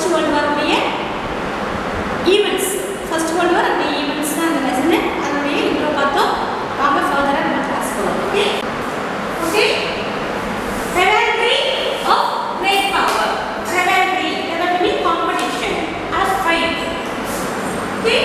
First world வாருடைய events, first world war அந்த events தான் அந்த லெசனு. அதனுடைய இன்ட்ரோ பார்த்தோம். வாங்க ஃபர்தராக நம்ம கிளாஸ் போகலாம். Okay okay. Rivalry of great power. Rivalry means competition or fight. Okay.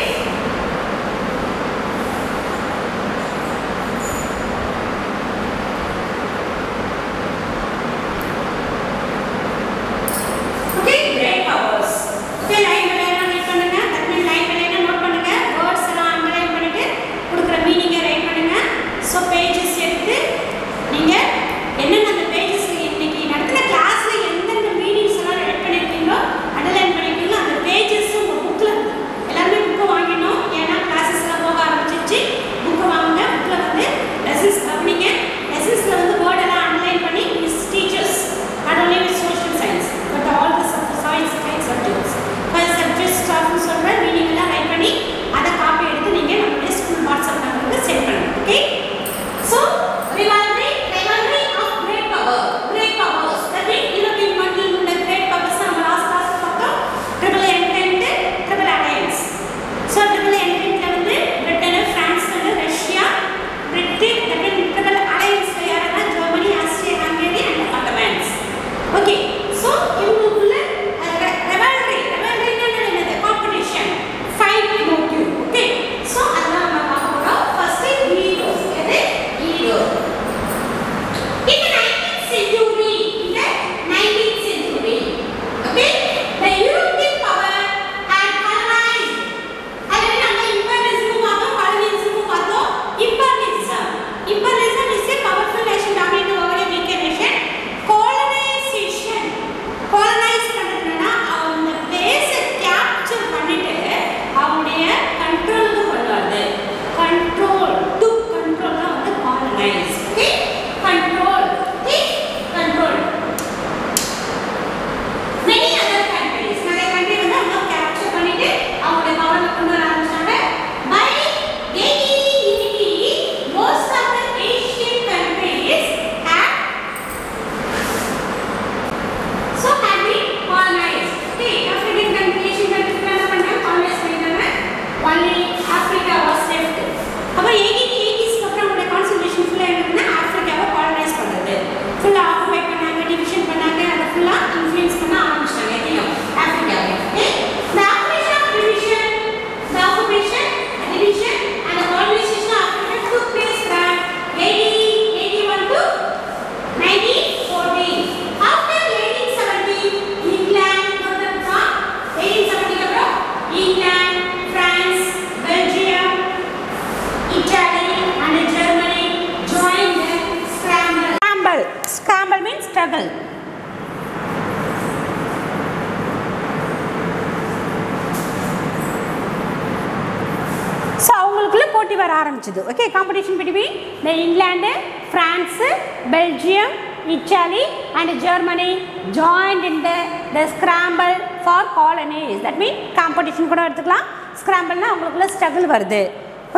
Okay, competition between the England, France, Belgium, Italy and Germany joined in the scramble for colonies. That means competition கூட எடுத்துக்கலாம். Scramble னா அவங்களுக்குள்ள struggle வருது.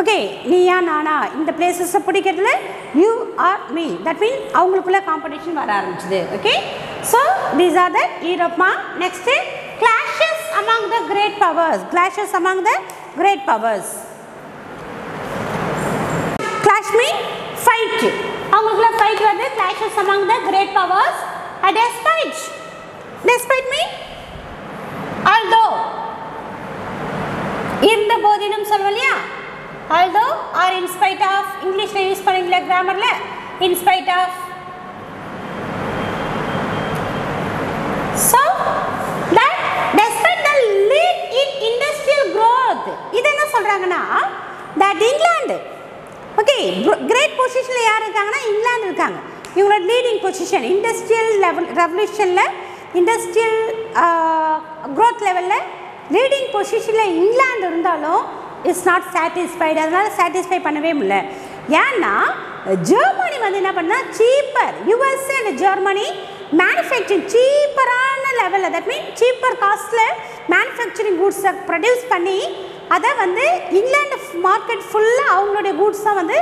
Okay, Neeya Naana இந்த places பிடிக்கிறதுல you or me. That means அவங்களுக்குள்ள competition வர ஆரம்பிச்சது. Okay, so these are the Europe. Next, clashes among the great powers. Clashes among the great powers. Clash mean fight. அவங்களுக்குள்ள fight வருது. Clashes among the great powers. Despite. Despite mean although. இருந்த போதிலும் சொல்வலையா? Although or in spite of. Englishல use பண்ணீங்களா கிராமர்ல? In spite of. So that despite the lead in industrial growth. இது என்ன சொல்றாங்கன்னா that England okay great positionல யார் இருக்காங்கன்னா இங்கிலாந்து இருக்காங்க. இவங்களோட லீடிங் பொசிஷன் இண்டஸ்ட்ரியல் ரெவல்யூஷன்ல இண்டஸ்ட்ரியல் growth லெவல்ல லீடிங் பொசிஷனில் இங்கிலாந்து இருந்தாலும் இட்ஸ் நாட் சாட்டிஸ்ஃபைடு. அதனால் சாட்டிஸ்ஃபை பண்ணவே முடியல. ஏன்னா ஜெர்மனி வந்து என்ன பண்ணால் cheaper USA and Germany manufacturing சீப்பரான லெவலில் தட் மீன் சீப்பர் காஸ்ட்டில் மேனுஃபேக்சரிங் கூட்ஸை ப்ரொடியூஸ் பண்ணி அதை வந்து இங்கிலாந்து மார்க்கெட் ஃபுல்லாக அவங்களுடைய கூட்ஸ் தான் வந்து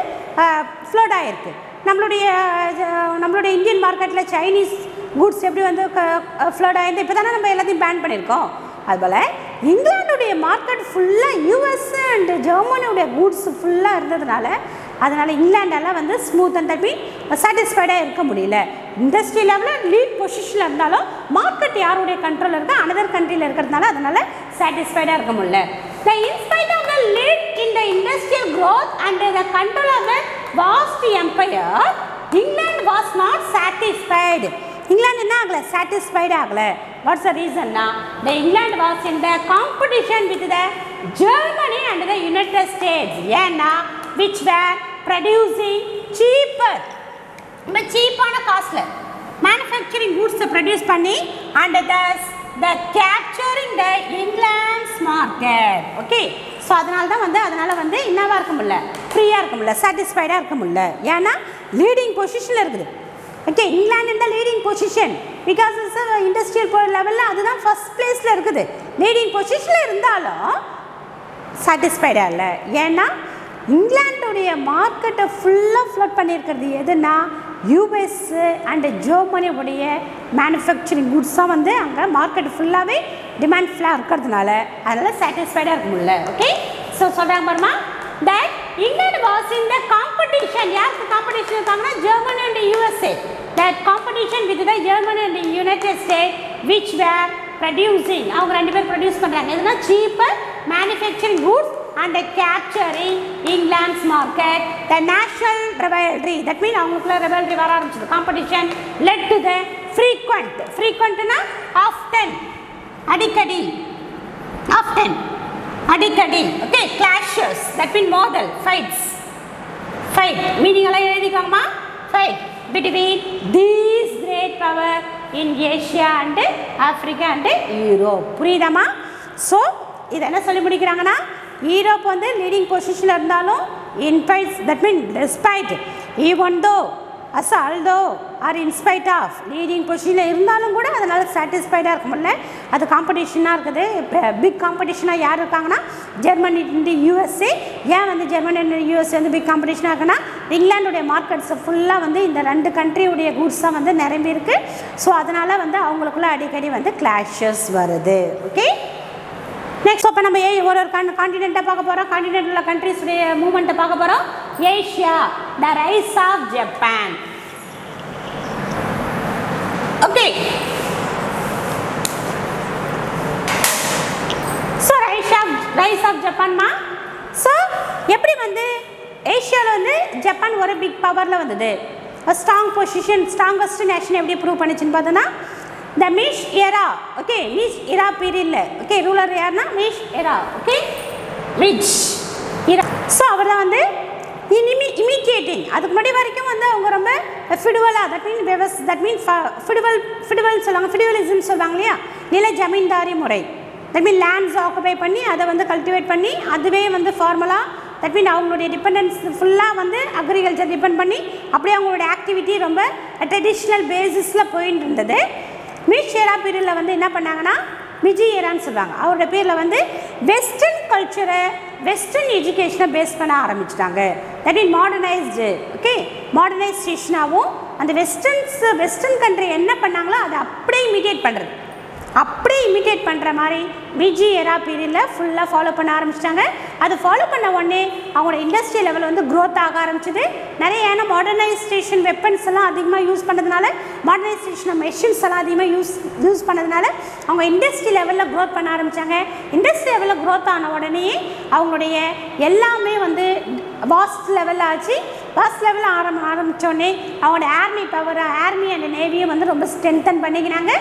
ஃப்ளோட் ஆகிருக்கு. நம்மளுடைய இந்தியன் மார்க்கெட்டில் சைனீஸ் கூட்ஸ் எப்படி வந்து ஃப்ளோட் ஆகிருந்து இப்போ தானே நம்ம எல்லாத்தையும் பேன் பண்ணியிருக்கோம். அதுபோல் இங்கிலாந்துடைய மார்க்கெட் ஃபுல்லாக யூஎஸ் அண்ட் ஜெர்மனியுடைய கூட்ஸ் ஃபுல்லாக இருந்ததுனால அதனால் இங்கிலாண்டெல்லாம் வந்து ஸ்மூத் அண்ட் தட் மீன் சாட்டிஸ்ஃபைடாக இருக்க முடியல. இண்டஸ்ட்ரி லெவலில் லீட் பொசிஷனில் இருந்தாலும் மார்க்கெட் யாருடைய கண்ட்ரோலில் இருக்கா அனதர் கண்ட்ரியில் இருக்கிறதுனால அதனால் சாட்டிஸ்ஃபைடாக இருக்க முடியல. In spite of the lead in the industrial growth under the control of the vast empire, England was not satisfied. England என்ன ஆகல சாட்டிஸ்ஃபைட் ஆகல. வாட்ஸ் த ரீசன்னா the England was in the competition with the Germany and the United States, ஏன்னா which were producing cheaper, ரொம்ப சீப்பான காஸ்ட்ல manufacturing கூட்ஸை produce பண்ணி and thus the capturing the England's market. Okay, so அதனால வந்து என்னவா இருக்க முடியல, ஃப்ரீயாக இருக்க முடியல, சாட்டிஸ்ஃபைடாக இருக்க முடியல. ஏன்னா லீடிங் பொசிஷனில் இருக்குது. ஓகே, இங்கிலாந்து இந்த லீடிங் பொசிஷன் பிகாஸ் இண்டஸ்ட்ரியல் லெவலில் அதுதான் ஃபர்ஸ்ட் பிளேஸில் இருக்குது. லீடிங் பொசிஷனில் இருந்தாலும் சாட்டிஸ்ஃபைடாக இல்லை. ஏன்னா இங்கிலாண்டுடைய மார்க்கெட்டை ஃபுல்லாக ஃப்ளோட் பண்ணியிருக்கிறது எதுனா யூஎஸ் அண்டு ஜெர்மனியுடைய மேனுஃபேக்சரிங் குட்ஸ் தான் வந்து அங்கே மார்க்கெட் ஃபுல்லாகவே டிமாண்ட் ஃபுல்லாக இருக்கிறதுனால அதனால் சாட்டிஸ்ஃபைடாக இருக்க முடியல. ஓகே, ஸோ சொல்கிறாங்க பாருமா that England was in the competition. யாருக்கு காம்படிஷன் இருக்காங்கன்னா Germany and USA. that competition with the Germany and the United States which were producing, அவங்க ரெண்டு பேர் ப்ரொடியூஸ் பண்ணுறாங்க எதுனா cheaper manufacturing goods and capturing England's market. The national rivalry, that means அவங்களுக்குள்ள rivalry வர ஆரம்பிச்சது. competition led to the frequentனா often, அடிக்கடி, often, அடிக்கடி, okay, clashes, that means model fight meaning எல்லாம் எழுதிக்கோங்கம்மா, fight between these great power in Asia and Africa and Europe. புரியுதாமா? So இதை என்ன சொல்லி முடிக்கிறாங்கன்னா யூரோப் வந்து லீடிங் பொசிஷனில் இருந்தாலும் in spite, that mean despite, even though as although or in spite of leading பொசிஷனில் இருந்தாலும் கூட அதனால் சாட்டிஸ்ஃபைடாக இருக்க முடியல. அது காம்படிஷனாக இருக்குது. பிக் காம்படிஷனாக யார் இருக்காங்கன்னா ஜெர்மனி அண்ட் யூஎஸ்ஏ. ஏன் வந்து ஜெர்மனி அண்ட் யூஎஸ்ஏ வந்து பிக் காம்படிஷனாக இருக்குன்னா இங்கிலாந்துடைய மார்க்கெட்ஸை ஃபுல்லாக வந்து இந்த ரெண்டு கண்ட்ரியுடைய கூட்ஸ் தான் வந்து நிரம்பி இருக்குது. ஸோ அதனால் வந்து அவங்களுக்குள்ள அடிக்கடி வந்து கிளாஷஸ் வருது. ஓகே, நெக்ஸ்ட் இப்போ நம்ம ஒரு கான்டினென்ட்டை பார்க்க போகிறோம். கான்டினென்டல் கண்ட்ரிஸுடைய மூவ்மெண்ட்டை பார்க்க போகிறோம். Asia, the rise of Japan. Okay, so rise of ஜப்பான்மா. ஸோ எப்படி வந்து ஏஷியாவில் வந்து ஜப்பான் ஒரு பிக் பவரில் வந்தது, ஸ்ட்ராங் பொசிஷன், ஸ்ட்ராங்கஸ்ட் நேஷன் எப்படி ப்ரூவ் பண்ணிச்சுன்னு பார்த்தோன்னா the Meiji era. okay, Meiji era period la, okay, ruler யார்னா Meiji era. okay, Meiji era. so அவர் தான் வந்து imitating, அதுக்கு முன்னாடி வரைக்கும் வந்து அவங்க ரொம்ப ஃபிடுவலாக, that means ஃபிடுவல் சொல்லுவாங்க, ஃபிடுவலிசம் சொல்லுவாங்க இல்லையா, நில ஜமீன்தாரி முறை. that means லேண்ட்ஸ் ஆக்குபை பண்ணி அதை வந்து கல்டிவேட் பண்ணி அதுவே வந்து ஃபார்முலா, தட் மீன் அவங்களுடைய டிபெண்டன்ஸ் ஃபுல்லாக வந்து அக்ரிகல்ச்சர் டிபெண்ட் பண்ணி அப்படியே அவங்களுடைய ஆக்டிவிட்டி ரொம்ப ட்ரெடிஷ்னல் பேசிஸில் போயிட்டு இருந்தது. மீஷ் ஏரா பீரியடில் வந்து என்ன பண்ணாங்கன்னா மிஜி ஏரான்னு சொல்லுவாங்க. அவரோட பேரில் வந்து வெஸ்டர்ன் கல்ச்சரை, வெஸ்டர்ன் எஜுகேஷனை பேஸ் பண்ண ஆரம்பிச்சிட்டாங்க. தட் மீன் மாடர்னைஸ்டு, ஓகே, மாடர்னைசேஷனாகவும் அந்த வெஸ்டர்ன் கண்ட்ரி என்ன பண்ணாங்களோ அதை அப்படியே இமிட்டேட் பண்ணுற மாதிரி மிஜி ஏரா பீரியடில் ஃபுல்லாக ஃபாலோ பண்ண ஆரம்பிச்சிட்டாங்க. அது ஃபாலோ பண்ண உடனே அவங்களோட இண்டஸ்ட்ரி லெவல் வந்து க்ரோத் ஆக ஆரம்பிச்சிது. நிறைய ஏன்னா மாடர்னைசேஷன் வெப்பன்ஸ் எல்லாம் அதிகமாக யூஸ் பண்ணதுனால, மாடர்னைசேஷன் மெஷின்ஸ் எல்லாம் அதிகமாக யூஸ் பண்ணதுனால அவங்க இண்டஸ்ட்ரி லெவலில் க்ரோத் பண்ண ஆரம்பித்தாங்க. இண்டஸ்ட்ரி லெவலில் க்ரோத் ஆன உடனே அவங்களுடைய எல்லாமே வந்து வாஸ்ட் லெவலில் ஆச்சு. வாஸ்ட் லெவலில் ஆரம்பித்தோடனே அவங்களோட ஆர்மி அண்ட் நேவியை வந்து ரொம்ப ஸ்ட்ரென்தன் பண்ணிக்கிறாங்க.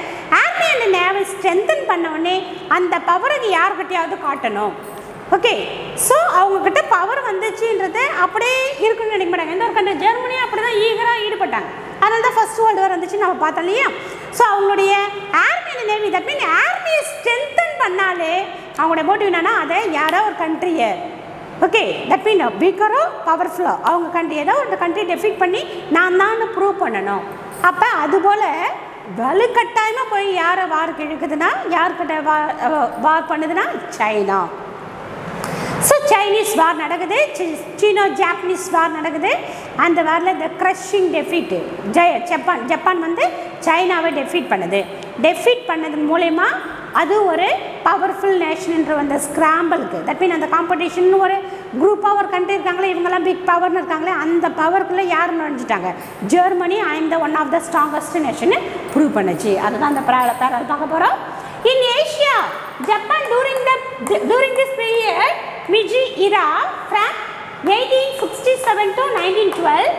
ஆர்மி அண்ட் நேவி ஸ்ட்ரென்தன் பண்ண உடனே அந்த பவருக்கு யார்கிட்டையாவது காட்டணும். ஓகே, ஸோ அவங்கக்கிட்ட பவர் வந்துச்சுன்றது அப்படியே இருக்குன்னு நினைக்க மாட்டாங்க. எந்த ஒரு கண்ட்ரி, ஜெர்மனியும் அப்படி தான் ஈகராக ஈடுபட்டாங்க. அதனால தான் ஃபர்ஸ்ட் வேர்ல்டு வார் வந்துச்சு நம்ம பார்த்தோம் இல்லையா. ஸோ அவங்களுடைய army and navy, that mean ஆர்மியை ஸ்ட்ரென்தன் பண்ணாலே அவங்களுடைய மோட்டிவ் என்னன்னா அதை யாரோ ஒரு கண்ட்ரியை, ஓகே, தட் மீன் வீக்கரோ பவர்ஃபுல்லோ அவங்க கண்ட்ரி ஏதோ ஒரு கண்ட்ரி டெஃபீட் பண்ணி நான் தான் ப்ரூவ் பண்ணணும். அப்போ அதுபோல் வலுக்கட்டாயமாக போய் யாரை வாருக்கு இழுக்குதுன்னா, யார்கிட்ட வார் பண்ணுதுன்னா சைனா. ஸோ சைனீஸ் வார் நடக்குது, சீனோ ஜாப்பனீஸ் வார் நடக்குது. அந்த வாரில் இந்த க்ரஷிங் டெஃபீட்டு ஜப்பான் வந்து சைனாவை டெஃபீட் பண்ணது மூலயமா அது ஒரு பவர்ஃபுல் நேஷன்ன்ற அந்த ஸ்கிராம்பிளுக்கு, தட் மீன் அந்த காம்படிஷன் ஒரு குரூப்பாக ஒரு கண்ட்ரி இருக்காங்களே, இவங்கெல்லாம் பிக் பவர்னு இருக்காங்களே, அந்த பவருக்குள்ளே யார் நுழைஞ்சிட்டாங்க? Germany I am the one of the strongest nation prove பண்ணுச்சு. அதுதான் அந்த பேரல் பார்க்க போகிறோம். In Asia Japan during this period Meiji era from 1867 to 1912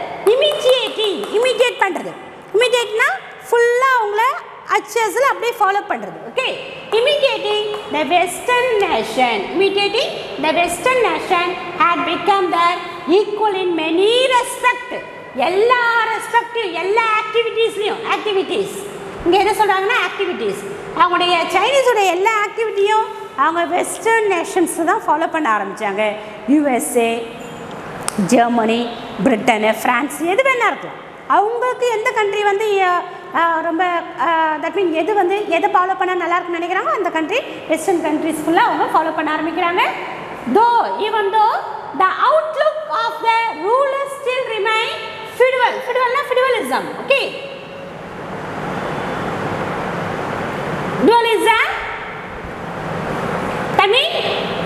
imitate பண்ணுறது. இமிடியேட்னா ஃபுல்லாக அவங்கள அச்சஸில் அப்படியே ஃபாலோ பண்ணுறது. Okay, imitating the western nation had become their equal in many respect. எல்லா ரெஸ்பெக்டிவ் எல்லா ஆக்டிவிட்டீஸ் இங்கே என்ன சொல்கிறாங்கன்னா ஆக்டிவிட்டீஸ், அவங்களுடைய சைனீஸோடைய எல்லா ஆக்டிவிட்டியும் அவங்க வெஸ்டர்ன் நேஷன்ஸ் தான் ஃபாலோ பண்ண ஆரம்பித்தாங்க. யூஎஸ்ஏ, ஜெர்மனி, பிரிட்டனு, ஃப்ரான்ஸ், எது வேணா இருக்கலாம். அவங்களுக்கு எந்த கண்ட்ரி வந்து ரொம்ப தட் மீன் எதை ஃபாலோ பண்ணால் நல்லாயிருக்குன்னு நினைக்கிறாங்களோ அந்த கண்ட்ரி வெஸ்டர்ன் கண்ட்ரிஸ் ஃபுல்லாக அவங்க ஃபாலோ பண்ண ஆரம்பிக்கிறாங்க. even though the outlook of the rulers still remain feudalism. Okay, dualism, that means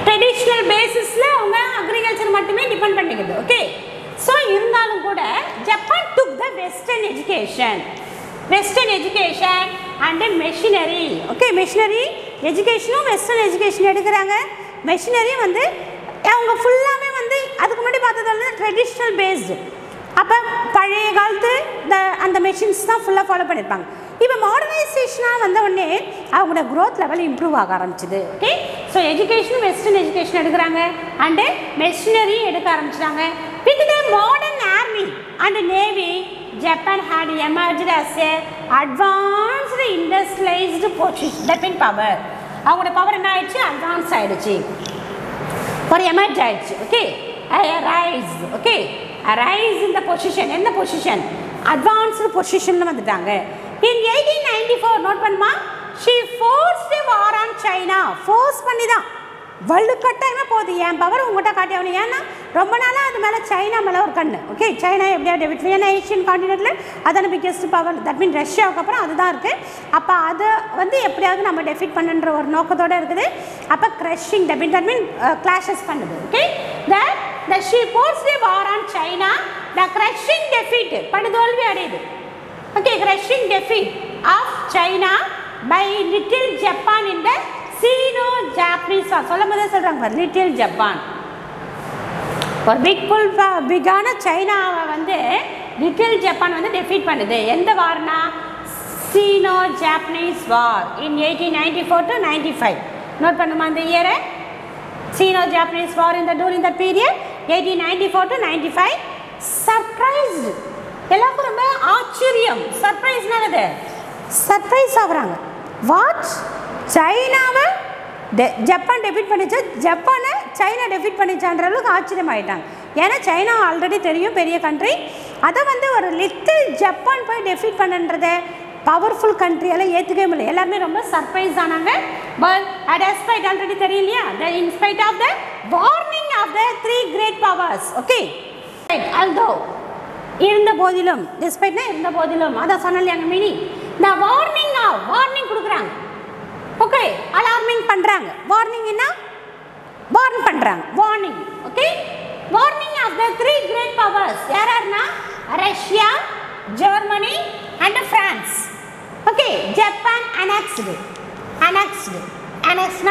traditional basisல அவங்க agriculture மட்டுமே டிபெண்ட் பண்ணிக்குது. ஓகே, ஸோ இருந்தாலும் கூட Japan took the western education and machinery. Okay, machinery எஜுகேஷனும் western education எடுக்கிறாங்க. Machinery வந்து அவங்க ஃபுல்லாகவே வந்து அதுக்கு முன்னாடி பார்த்ததால ட்ரெடிஷ்னல் பேஸ்டு. அப்போ பழைய காலத்து அந்த மெஷின்ஸ் தான் ஃபுல்லாக ஃபாலோ பண்ணியிருப்பாங்க. இப்போ மாடர்னைசேஷனாக வந்த உடனே அவங்களோட க்ரோத் லெவல் இம்ப்ரூவ் ஆக ஆரம்பிச்சிது. ஓகே, ஸோ எஜுகேஷனும் வெஸ்டர்ன் எஜுகேஷன் எடுக்கிறாங்க அண்டு மெஷினரி எடுக்க ஆரம்பிச்சிட்டாங்க. With the modern army and navy Japan had emerged as a advanced industrialized position. That means power. அவங்களோட பவர் என்ன ஆயிடுச்சு? அட்வான்ஸ் ஆயிடுச்சு, ஒரு எமர்ஜ் ஆயிடுச்சு. Okay, rice. ஓகே, ரைஸ் இந்த பொசிஷன், என்ன பொசிஷன்? அட்வான்ஸ்டு பொசிஷன்ல வந்துட்டாங்க. இன் 1894 நோட் பண்ணுமா, she forced a war on China. Force பண்ணி தான் வலு கட்டாயமாக போகுது. என் பவர் உங்கள்கிட்ட காட்டி ஆகணும். ஏன்னா ரொம்ப நாளாக அது மேலே சைனா மேலே ஒரு கண்ணு. ஓகே, சைனா எப்படியா டெபிட், ஏன்னா ஏஷியன் காண்டினென்ட்டில் அதான பிக்கெஸ்ட் பவர். தட் மீன் ரஷ்யாவுக்கு அப்புறம் அதுதான் இருக்குது. அப்போ அதை வந்து எப்படியாவது நம்ம டெஃபிட் பண்ணுன்ற ஒரு நோக்கத்தோடு இருக்குது. அப்போ crushing defeat, that mean clashes பண்ணுது. Okay, the she forced a war on China. The crushing defeat படுதோல்வி அடையுது. Okay, crushing defeat of China by little Japan in the Sino-Japanese war. சொல்லும் போதே சொல்கிறாங்க பாரு, லிட்டில் ஜப்பான். ஒரு பிக்கான சைனாவை வந்து லிட்டில் ஜப்பான் வந்து டெஃபீட் பண்ணுது. எந்த வார்னா? Sino Japanese war in 1894 to 95. Note பண்ணுமா அந்த இயரை? Sino Japanese war during that period 1894 to 95. Surprised, எல்லாருக்கும் ரொம்ப ஆச்சரியம். சர்ப்ரைஸ்னானது சர்ப்ரைஸ் ஆகுறாங்க. வாட்? சைனாவை ஜப்பான் டெஃபிட் பண்ணிச்சா, ஜப்பானை சைனா டெஃபிட் பண்ணிச்சான்ற அளவுக்கு ஆச்சரியமாயிட்டாங்க. ஏன்னா சைனா ஆல்ரெடி தெரியும் பெரிய கண்ட்ரி, அதை வந்து ஒரு லிட்டில் ஜப்பான் போய் டெஃபிட் பண்ணுன்றதை பவர்ஃபுல் கண்ட்ரியெல்லாம் ஏற்றுக்கவே முடியல. எல்லாருமே ரொம்ப சர்ப்ரைஸ் ஆனாங்க. பட் டெஸ்பைட் ஆல்ரெடி தெரியும் இல்லையா, in spite of the warning of the 3 great powers. Okay, although இருந்த போதிலும், டெஸ்பைட்னா இருந்த போதிலும், அதான் சொன்னாலே அங்கே மீனிங். இந்த வார்னிங் கொடுக்குறாங்க. ஓகே, அலார்மிங் பண்ணுறாங்க. வார்னிங்னா வார்ன் பண்ணுறாங்க, warning. Okay, warning of the 3 great powers. யாராருன்னா Russia, Germany and France. Okay, Japan annexed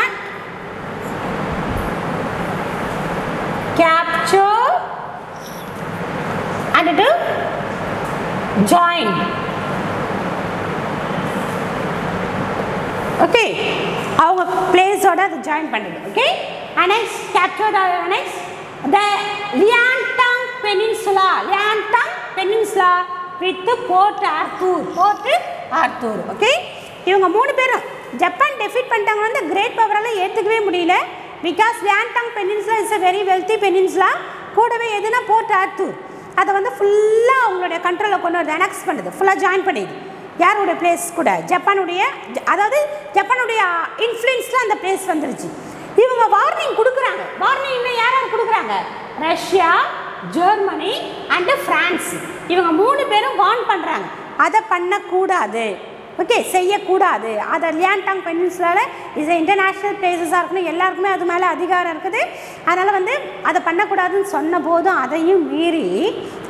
capture and to join. Okay, அவங்க பிளேஸோட அது ஜாயின் பண்ணுது. Okay, annex capture annex the Liaotung peninsula with Port Arthur. Okay, இவங்க 3 பேரும் Japan defeat பண்ணிட்டாங்க. வந்து great பவரால் ஏற்றுக்கவே முடியல. Because Liaotung peninsula is a very wealthy peninsula. கூடவே எதுனா போர்ட் ஆர்த்தூர், அதை வந்து ஃபுல்லாக அவங்களுடைய கண்ட்ரோலில் கொண்டு வருது, அனெக்ஸ் பண்ணுது, ஃபுல்லாக ஜாயின் பண்ணிடுது. யாருடைய பிளேஸ் கூட? ஜப்பானுடைய, அதாவது ஜப்பானுடைய இன்ஃப்ளூயன்ஸில் அந்த பிளேஸ் வந்துருச்சு. இவங்க வார்னிங் கொடுக்குறாங்க. வார்னிங் இன்னும் யார் கொடுக்குறாங்க? Russia, Germany and France. இவங்க 3 பேரும் வார்ன் பண்ணுறாங்க, அதை பண்ணக்கூடாது. ஓகே செய்யக்கூடாது. அதை லியான்டாங் பெனின்சுலாவில் இது இன்டர்நேஷ்னல் பிளேசஸாக இருக்கணும், எல்லாருக்குமே அது மேலே அதிகாரம் இருக்குது. அதனால் வந்து அதை பண்ணக்கூடாதுன்னு சொன்ன போதும் அதையும் மீறி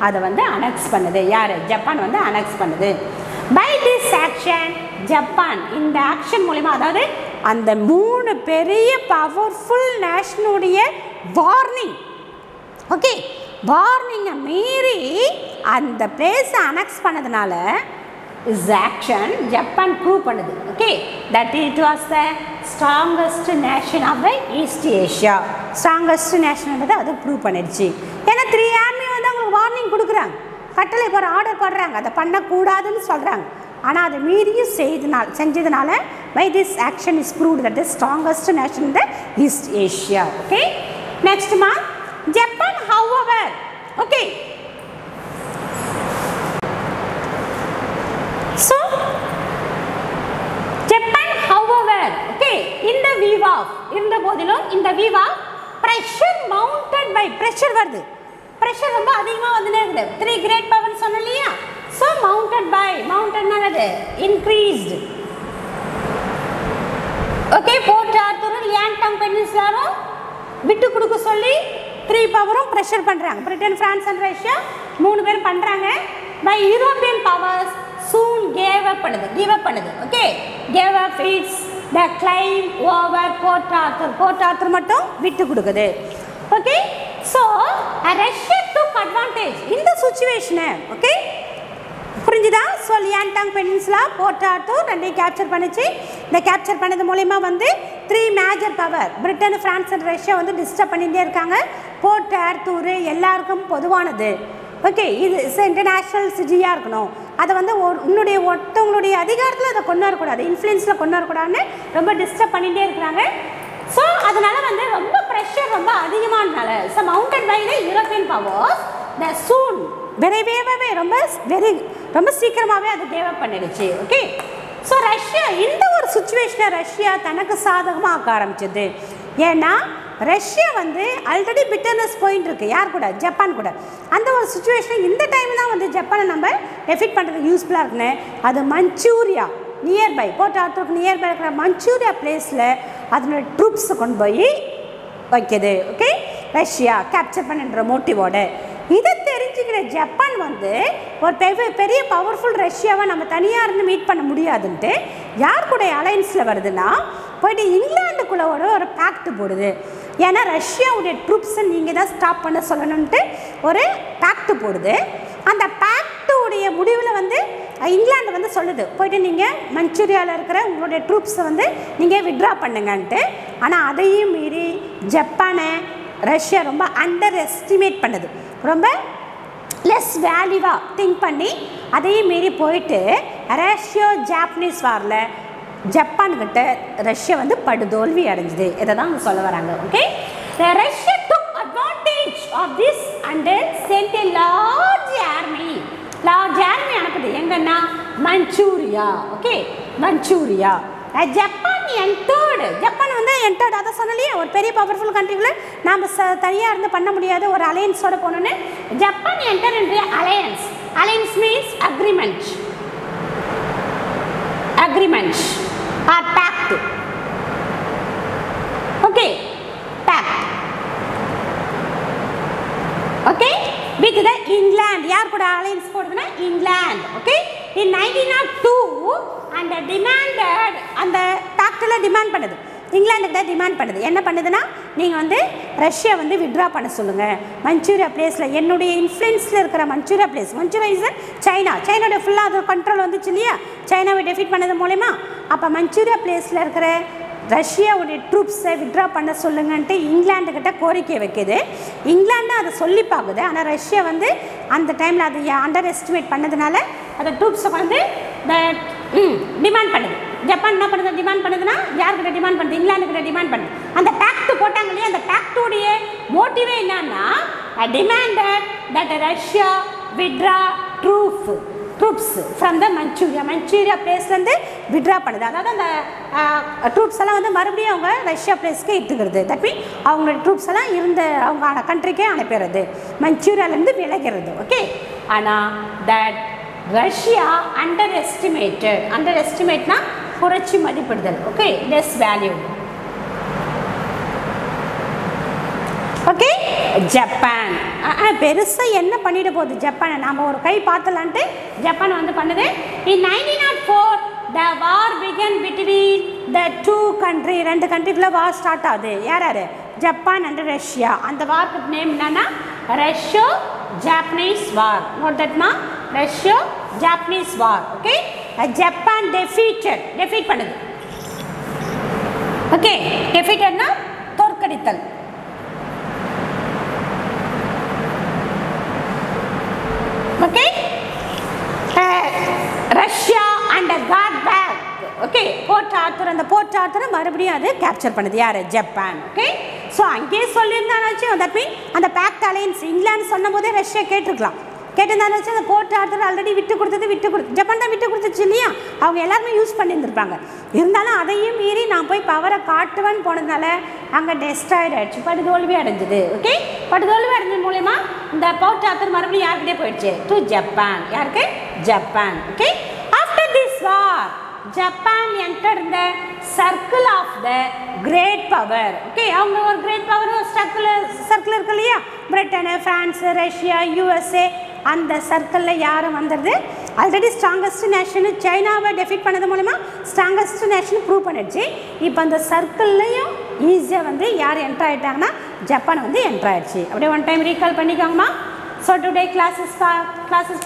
அதை வந்து அனெக்ஸ் பண்ணுது. யார்? ஜப்பான் வந்து அனெக்ஸ் பண்ணுது. பை திஸ் ஆக்ஷன் ஜப்பான் இந்த ஆக்ஷன் மூலிமா, அதாவது அந்த 3 பெரிய பவர்ஃபுல் நேஷனுடைய வார்னிங், ஓகே வார்னிங்கை மீறி அந்த பிளேஸை அனெக்ஸ் பண்ணதுனால இஸ் ஆக்ஷன் ஜப்பான் ப்ரூவ் பண்ணுது. Okay that it was the strongest nation of the East Asia. Strongest நேஷன்ன்றது அது ப்ரூவ் பண்ணிடுச்சு. ஏன்னா 3 ஆர்மி வந்து அவங்களுக்கு வார்னிங் கொடுக்குறாங்க, கட்டளை போகிற ஆர்டர் போடுறாங்க, அதை பண்ணக்கூடாதுன்னு சொல்கிறாங்க. ஆனால் அதை மீறியும் செஞ்சதுனால by this action is proved that the strongest nation in the East Asia. Okay next மா Japan however, okay so Japan however, okay இந்த வீவ் ஆஃப் இருந்த போதிலும் இந்த view of pressure mounted by pressure வருது, ப்ரெஷர் ரொம்ப அதிகமாக வந்துனே இருக்குது. 3 கிரேட் பவர்னு சொன்னோம் இல்லையா? ஸோ மவுண்டட் பை மவுண்டட்னானது இன்க்ரீஸ்டு. ஓகே போர்ட் ஆர்த்தரும் லியான்டாங் பெனின்சுலாரும் விட்டு கொடுக்க சொல்லி 3 பவரும் ப்ரெஷர் பண்ணுறாங்க. பிரிட்டன், ஃப்ரான்ஸ் அண்ட் ரஷ்யா 3 பேரும் பண்ணுறாங்க. By European powers soon give up பண்ணுது. Okay give up its the claim over Port Arthur மட்டும் விட்டு கொடுக்குது. Okay so Russia took advantage இந்த சுச்சுவேஷனை. ஓகே புரிஞ்சுதா? So Liaotung peninsula Port Arthur 2 capture பண்ணிச்சு. இந்த கேப்சர் பண்ணது மூலயமா வந்து 3 major power Britain, France and Russia வந்து டிஸ்டர்ப் பண்ணிகிட்டே இருக்காங்க. போர்ட் ஆர்த்தூர் எல்லாருக்கும் பொதுவானது. ஓகே இது இன்டர்நேஷ்னல் சிட்டியாக இருக்கணும், அதை வந்து உன்னுடைய ஒருத்தவங்களுடைய அதிகாரத்தில் அதை கொண்டு வரக்கூடாது, இன்ஃப்ளூயன்ஸில் கொண்டு வரக்கூடாதுன்னு ரொம்ப டிஸ்டர்ப் பண்ணிகிட்டே இருக்கிறாங்க. ஸோ அதனால் வந்து ரொம்ப ப்ரெஷர் ரொம்ப அதிகமானதுனால so mounted by the European powers the soon விரைவாகவே ரொம்ப சீக்கிரமாகவே அது டெவலப் பண்ணிடுச்சு. ஓகே ஸோ ரஷ்யா இந்த ஒரு சுச்சுவேஷனை ரஷ்யா தனக்கு சாதகமாக ஆக்க ஆரம்பிச்சது. ஏன்னா ரஷ்யா வந்து ஆல்ரெடி பிட்டர்னஸ் போயிட்டு இருக்கு யார் கூட? ஜப்பான் கூட. அந்த ஒரு சுச்சுவேஷன் இந்த டைம் தான் வந்து ஜப்பானை நம்ம டெஃபிட் பண்ணுறதுக்கு யூஸ்ஃபுல்லாக இருக்குன்னு அது மஞ்சூரியா நியர்பை போர்ட் ஆர்த்தருக்கு நியர்பை இருக்கிற மஞ்சூரியா பிளேஸில் அதனோட ட்ரூப்ஸை கொண்டு போய் வைக்கிது. ஓகே ரஷ்யா கேப்சர் பண்ணுற மோட்டிவோட இதை தெரிஞ்சுக்கிற ஜப்பான் வந்து ஒரு பெரிய பவர்ஃபுல் ரஷ்யாவை நம்ம தனியாக இருந்து மீட் பண்ண முடியாதுன்ட்டு யார் கூட அலையன்ஸில் வருதுன்னா போய்ட்டு இங்கிலாந்துக்குள்ளே ஒரு பேக்ட் போடுது. ஏன்னா ரஷ்யாவுடைய ட்ரூப்ஸை நீங்கள் தான் ஸ்டாப் பண்ண சொல்லணுன்ட்டு ஒரு பேக்ட் போடுது. அந்த பேக்டுடைய முடிவில் வந்து இங்கிலாந்து வந்து சொல்லுது போய்ட்டு நீங்கள் மஞ்சூரியாவில் இருக்கிற உங்களுடைய ட்ரூப்ஸை வந்து நீங்கள் விட்ரா பண்ணுங்கன்ட்டு. ஆனால் அதையும் மீறி ஜப்பானை ரஷ்யா ரொம்ப அண்டர் எஸ்டிமேட் பண்ணுது, ரொம்ப லெஸ் வேல்யூவாக திங்க் பண்ணி அதையும் மீறி போயிட்டு ரஷ்யா ஜாப்பனீஸ் வாரில் ஜப்பான்கிட்ட ரஷ்யா வந்து படுதோல்வி அடைஞ்சுது. இதை தான் அவங்க சொல்ல வராங்க. Okay Russia took advantage of this and sent a large army அனுப்புது. எங்கன்னா Manchuria. Okay Manchuria Japan Japan வந்து என்டர்ட் அதை சொன்னலையே ஒரு பெரிய பவர்ஃபுல் கண்ட்ரிக்குள்ள நாம் தனியாக இருந்து பண்ண முடியாது, ஒரு அலையன்ஸோட போகணுன்னு ஜப்பான் என்டர் என்ற alliance means agreement or pact. Okay pact. Okay with the England யார் கூட அலையன்ஸ் போடுதுன்னா England. Okay in 1902 and demanded அந்த பேக்டில் டிமாண்ட் பண்ணுது, இங்கிலாந்துக்கிட்ட டிமாண்ட் பண்ணுது. என்ன பண்ணுதுன்னா நீங்கள் வந்து ரஷ்யா வந்து விட்ரா பண்ண சொல்லுங்கள் மஞ்சூரியா பிளேஸில், என்னுடைய இன்ஃப்ளூயன்ஸில் இருக்கிற மஞ்சூரியா பிளேஸ். மஞ்சூரியா இஸ் சைனாவோட ஃபுல்லாக அது கண்ட்ரோல் வந்துச்சு இல்லையா சைனாவை டெஃபிட் பண்ணது மூலமா. அப்போ மஞ்சூரியா பிளேஸில் இருக்கிற ரஷ்யாவுடைய ட்ரூப்ஸை விட்ரா பண்ண சொல்லுங்கன்ட்டு இங்கிலாந்துக்கிட்ட கோரிக்கை வைக்கிது. இங்கிலாந்து அதை சொல்லி பார்க்குது. ஆனால் ரஷ்யா வந்து அந்த டைமில் அதை அண்டர் எஸ்டிமேட் பண்ணதுனால அந்த ட்ரூப்ஸை வந்து டிமாண்ட் பண்ணுது. ஜப்பான் என்ன பண்ணுது? டிமாண்ட் பண்ணுதுன்னா யார்கிட்ட டிமாண்ட் பண்ணுது? இங்கிலாந்துக்கிட்ட டிமாண்ட் பண்ணுது. அந்த பேக்ட் போட்டாங்க இல்லையா, அந்த பேக்டுடைய மோட்டிவே என்னன்னா demanded that Russia withdraw troops from the Manchuria பிளேஸ்லேருந்து விட்ரா பண்ணுது. அதாவது அந்த ட்ரூப்ஸ் எல்லாம் வந்து மறுபடியும் அவங்க ரஷ்யா பிளேஸ்க்கு எடுத்துக்கிறது. தட் மீன் அவங்களோட ட்ரூப்ஸ் எல்லாம் இருந்த அவங்க கண்ட்ரிக்கே அனுப்பிடுறது, மஞ்சூரியாவிலேருந்து விலகிறது. ஓகே ஆனால் தட் ரஷ்யா அண்டர் எஸ்டிமேட்னா குறைச்சி மதிப்பிடுதல். Okay, less value. Okay, Japan பெருசாக என்ன பண்ணிட்டு போகுது ஜப்பானை நாம் ஒரு கை பார்த்தலான்ட்டு ஜப்பான் வந்து பண்ணுது. In 1904 the war began between the two country, ரெண்டு கண்ட்ரிக்குள்ள வார் ஸ்டார்ட் ஆகுது. யார் ஜப்பான் அண்ட் ரஷ்யா. அந்த வார்க்கு நேம் என்னன்னா ரஷ்யோ ஜாப்பனீஸ் வார். நோட் தட்மா, Russo Japanese war. Okay, Japan defeat பண்ணுது. ஓகே, டெஃபீட்டட்னா தோற்கடித்தல். Okay, Russia and got back. Okay, Port Arthur, அந்த போர்ட் ஆர்த்தரை மறுபடியும் அது கேப்சர் பண்ணுது. யார்? ஜப்பான். ஓகே, ஸோ அங்கேயே சொல்லியிருந்தாச்சு. தட் மீன் அந்த பேக்ட் அலையன்ஸ் இங்கிலாந்து சொன்ன போதே ரஷ்யா கேட்டிருக்கலாம். கேட்டிருந்தாச்சு அந்த போர்ட் ஆர்த்தர் ஆல்ரெடி விட்டு கொடுத்து ஜப்பான் தான் விட்டு கொடுத்துச்சு இல்லையா? அவங்க எல்லாருமே யூஸ் பண்ணியிருந்திருப்பாங்க. இருந்தாலும் அதையும் மீறி நான் போய் பவரை காட்டுவேன்னு போனதுனால அங்கே டெஸ்ட்ராய்ட் ஆகிடுச்சு, படுதோல்வி அடைஞ்சிது. ஓகே, படுதோல்வி அடைஞ்சது மூலயமா இந்த போர்ட் ஆர்த்தர் மறுபடியும் யாருக்கிட்டே போயிடுச்சு? To Japan. யாருக்கு? Japan. Okay, after this war Japan entered the circle of the great power. Okay, அவங்க ஒரு கிரேட் பவர் சர்க்கிள் இருக்கு இல்லையா? பிரிட்டன், பிரான்ஸ், ரஷ்யா, யூஎஸ்ஏ, அந்த சர்க்கிளில் யாரும் வந்துடுது. ஆல்ரெடி ஸ்ட்ராங்கஸ்ட் நேஷன் சைனாவை டெஃபீட் பண்ணது மூலமா ஸ்ட்ராங்கஸ்ட் நேஷன் ப்ரூவ் பண்ணிடுச்சு. இப்போ அந்த சர்க்கிள்லையும் ஈஸியாக வந்து யார் என்ட்ரு ஆகிட்டாங்கன்னா ஜப்பான் வந்து என்ட்ரு ஆகிடுச்சு. அப்படியே ஒன் டைம் ரீகால் பண்ணிக்கோங்கம்மா. ஸோ டுடே கிளாஸஸ்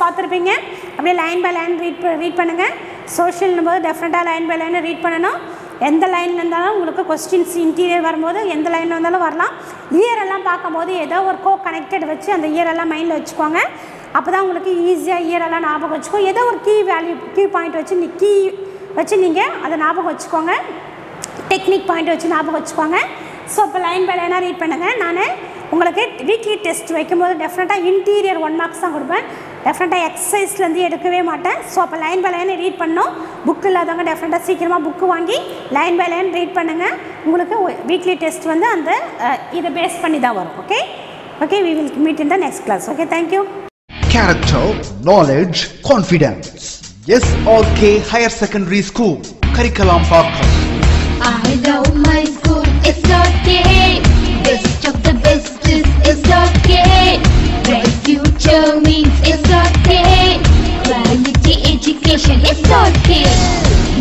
பார்த்துருப்பீங்க. அப்படியே லைன் பை லைன் ரீட் பண்ணுங்கள். சோஷியல்னும் போது டெஃபினட்டாக லைன் பை லைன் ரீட் பண்ணணும். எந்த லைனில் இருந்தாலும் உங்களுக்கு கொஸ்டின்ஸ் இன்டீரியர் வரும்போது எந்த லைனில் இருந்தாலும் வரலாம். இயரெல்லாம் பார்க்கும்போது ஏதோ ஒரு கனெக்டட் வச்சு அந்த இயரெல்லாம் மைண்டில் வச்சுக்கோங்க. அப்போ தான் உங்களுக்கு ஈஸியாக இயரெல்லாம் ஞாபகம் வச்சுக்கோ. ஏதோ ஒரு கீ பாயிண்ட் வச்சு நீங்கள் அதை ஞாபகம் வச்சுக்கோங்க. டெக்னிக் பாயிண்ட் வச்சு ஞாபகம் வச்சுக்கோங்க. ஸோ இப்போ லைன் பை லைனாக ரீட் பண்ணுங்கள். நான் உங்களுக்கு வீக்லி டெஸ்ட் வைக்கும்போது டெஃபினட்டாக இன்டீரியர் 1 மார்க்ஸ் தான் கொடுப்பேன். டெஃபினட்டாக எக்ஸசைஸ்லேருந்து எடுக்கவே மாட்டேன். ஸோ அப்போ லைன் பை லைனை ரீட் பண்ணணும். புக்கு இல்லாதவங்க டெஃபினட்டாக சீக்கிரமாக புக்கு வாங்கி லைன் பை லைன் ரீட் பண்ணுங்கள். உங்களுக்கு வீக்லி டெஸ்ட் வந்து அந்த இதை பேஸ் பண்ணி தான் வரும். Okay, we will meet in the next class. Okay, thank you. Character, knowledge, confidence. SRK Higher Secondary School, Curriculum Park. I love my school, SRK. Best of the best is SRK. Bright future means SRK. Quality education, SRK.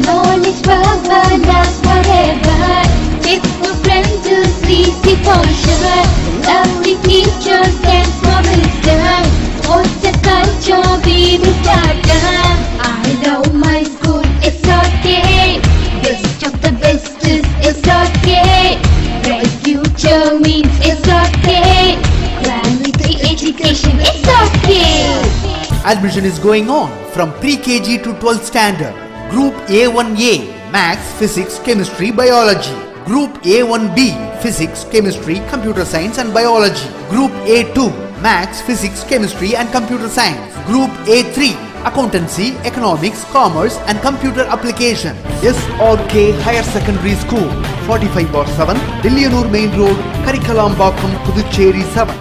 Knowledge forever, love forever. Faithful friends to see the culture. Lovely teachers and promise them. What's the culture we will start them. I love my school, SRK. Best of the best is SRK. Bright future means SRK. Quality education, SRK. Admission is going on from pre-KG to 12th standard. Group A1A, Maths, Physics, Chemistry, Biology. Group A1B, Physics, Chemistry, Computer Science and Biology. Group A2, Maths, Physics, Chemistry and Computer Science. Group A3, Accountancy, Economics, Commerce and Computer Application. SRK Higher Secondary School, 45/7, Dilliyanur Main Road, Karikalambakkam, Puducherry 7.